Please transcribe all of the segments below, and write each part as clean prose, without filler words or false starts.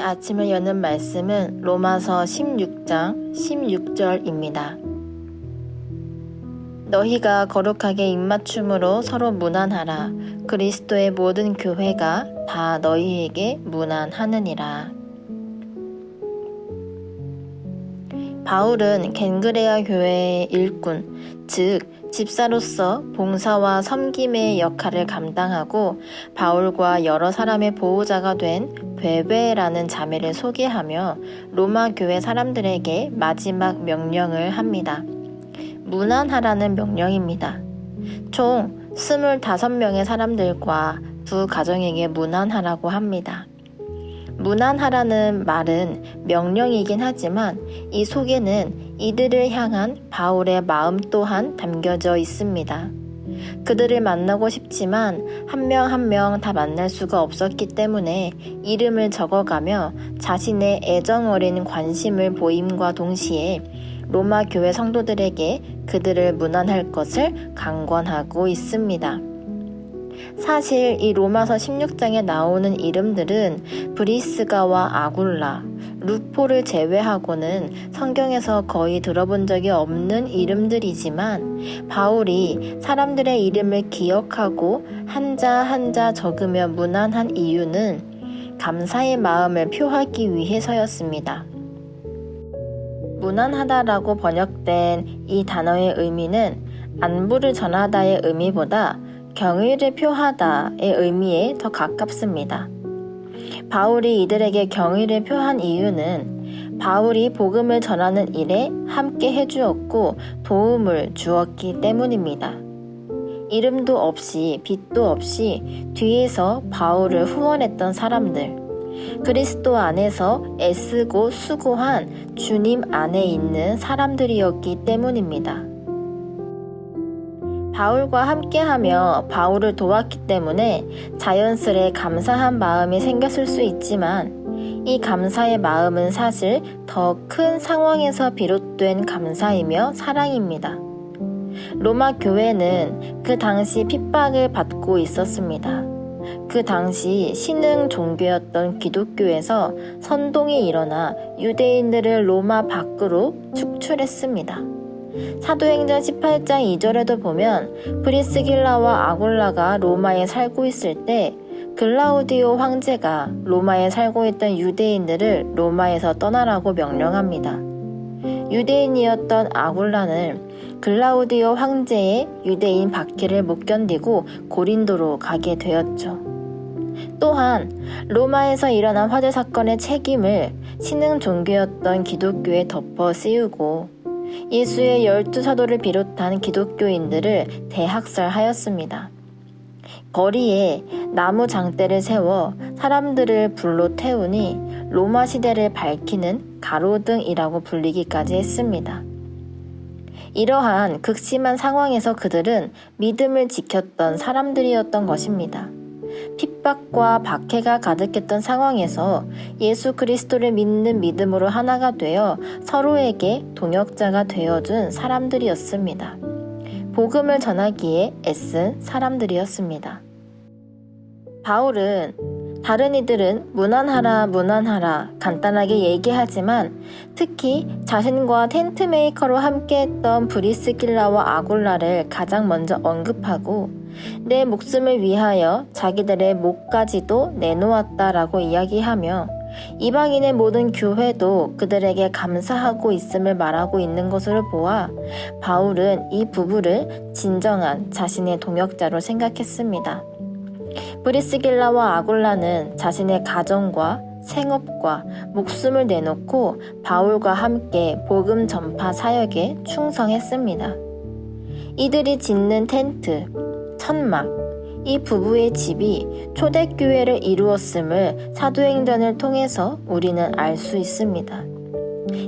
아침을 여는 말씀은 로마서 16장 16절입니다. 너희가 거룩하게 입맞춤으로 서로 문안하라. 그리스도의 모든 교회가 다 너희에게 문안하느니라. 바울은 겐그레아 교회의 일꾼, 즉 집사로서 봉사와 섬김의 역할을 감당하고 바울과 여러 사람의 보호자가 된 베베라는 자매를 소개하며 로마 교회 사람들에게 마지막 명령을 합니다. 문안하라는 명령입니다. 총 25명의 사람들과 두 가정에게 문안하라고 합니다. 문안하라는 말은 명령이긴 하지만 이 속에는 이들을 향한 바울의 마음 또한 담겨져 있습니다. 그들을 만나고 싶지만 한 명 한 명 다 만날 수가 없었기 때문에 이름을 적어가며 자신의 애정 어린 관심을 보임과 동시에 로마 교회 성도들에게 그들을 문안할 것을 강권하고 있습니다. 사실 이 로마서 16장에 나오는 이름들은 브리스가와 아굴라, 루포를 제외하고는 성경에서 거의 들어본 적이 없는 이름들이지만 바울이 사람들의 이름을 기억하고 한자 한자 적으며 문안한 이유는 감사의 마음을 표하기 위해서였습니다. 문안하다라고 번역된 이 단어의 의미는 안부를 전하다의 의미보다 경의를 표하다의 의미에 더 가깝습니다. 바울이 이들에게 경의를 표한 이유는 바울이 복음을 전하는 일에 함께 해주었고 도움을 주었기 때문입니다. 이름도 없이 빛도 없이 뒤에서 바울을 후원했던 사람들, 그리스도 안에서 애쓰고 수고한 주님 안에 있는 사람들이었기 때문입니다. 바울과 함께하며 바울을 도왔기 때문에 자연스레 감사한 마음이 생겼을 수 있지만 이 감사의 마음은 사실 더 큰 상황에서 비롯된 감사이며 사랑입니다. 로마 교회는 그 당시 핍박을 받고 있었습니다. 그 당시 신흥 종교였던 기독교에서 선동이 일어나 유대인들을 로마 밖으로 축출했습니다. 사도행전 18장 2절에도 보면 브리스길라와 아굴라가 로마에 살고 있을 때 글라우디오 황제가 로마에 살고 있던 유대인들을 로마에서 떠나라고 명령합니다. 유대인이었던 아굴라는 글라우디오 황제의 유대인 박해를 못 견디고 고린도로 가게 되었죠. 또한 로마에서 일어난 화재 사건의 책임을 신흥 종교였던 기독교에 덮어 씌우고 예수의 12사도를 비롯한 기독교인들을 대학살하였습니다. 거리에 나무 장대를 세워 사람들을 불로 태우니 로마 시대를 밝히는 가로등이라고 불리기까지 했습니다. 이러한 극심한 상황에서 그들은 믿음을 지켰던 사람들이었던 것입니다. 핍박과 박해가 가득했던 상황에서 예수 그리스도를 믿는 믿음으로 하나가 되어 서로에게 동역자가 되어준 사람들이었습니다. 복음을 전하기에 애쓴 사람들이었습니다. 바울은 다른 이들은 문안하라 간단하게 얘기하지만 특히 자신과 텐트메이커로 함께했던 브리스길라와 아굴라를 가장 먼저 언급하고 내 목숨을 위하여 자기들의 목까지도 내놓았다라고 이야기하며 이방인의 모든 교회도 그들에게 감사하고 있음을 말하고 있는 것으로 보아 바울은 이 부부를 진정한 자신의 동역자로 생각했습니다. 브리스길라와 아굴라는 자신의 가정과 생업과 목숨을 내놓고 바울과 함께 복음 전파 사역에 충성했습니다. 이들이 짓는 텐트, 천막, 이 부부의 집이 초대교회를 이루었음을 사도행전을 통해서 우리는 알 수 있습니다.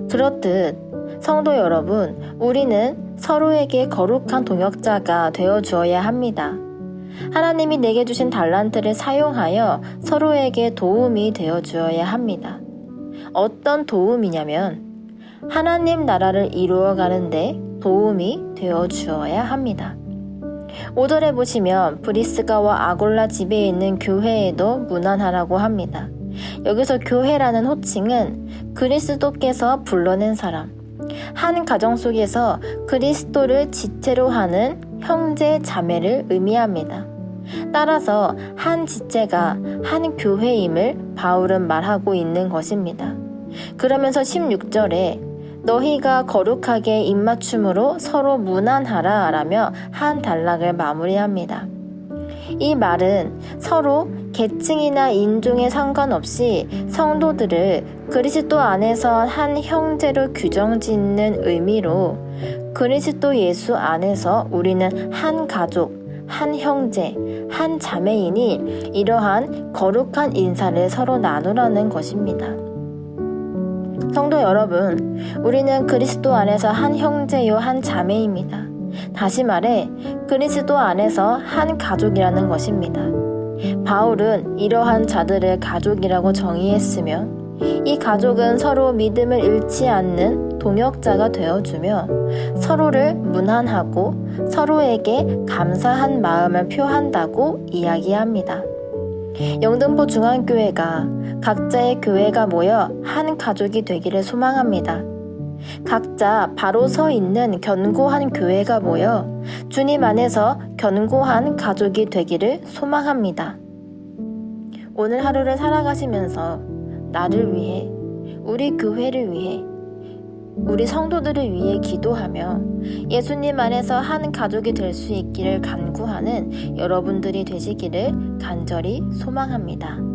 그렇듯 성도 여러분, 우리는 서로에게 거룩한 동역자가 되어 주어야 합니다. 하나님이 내게 주신 달란트를 사용하여 서로에게 도움이 되어 주어야 합니다. 어떤 도움이냐면 하나님 나라를 이루어가는데 도움이 되어 주어야 합니다. 5절에 보시면 브리스가와 아굴라 집에 있는 교회에도 문안하라고 합니다. 여기서 교회라는 호칭은 그리스도께서 불러낸 사람, 한 가정 속에서 그리스도를 지체로 하는 형제 자매를 의미합니다. 따라서 한 지체가 한 교회임을 바울은 말하고 있는 것입니다. 그러면서 16절에 너희가 거룩하게 입맞춤으로 서로 문안하라 라며 한 단락을 마무리합니다. 이 말은 서로 계층이나 인종에 상관없이 성도들을 그리스도 안에서 한 형제로 규정짓는 의미로 그리스도 예수 안에서 우리는 한 가족, 한 형제, 한 자매이니 이러한 거룩한 인사를 서로 나누라는 것입니다. 성도 여러분, 우리는 그리스도 안에서 한 형제요 한 자매입니다. 다시 말해 그리스도 안에서 한 가족이라는 것입니다. 바울은 이러한 자들을 가족이라고 정의했으며 이 가족은 서로 믿음을 잃지 않는 동역자가 되어주며 서로를 문안하고 서로에게 감사한 마음을 표한다고 이야기합니다. 영등포 중앙교회가 각자의 교회가 모여 한 가족이 되기를 소망합니다. 각자 바로 서 있는 견고한 교회가 모여 주님 안에서 견고한 가족이 되기를 소망합니다. 오늘 하루를 살아가시면서 나를 위해, 우리 교회를 위해, 우리 성도들을 위해 기도하며 예수님 안에서 한 가족이 될 수 있기를 간구하는 여러분들이 되시기를 간절히 소망합니다.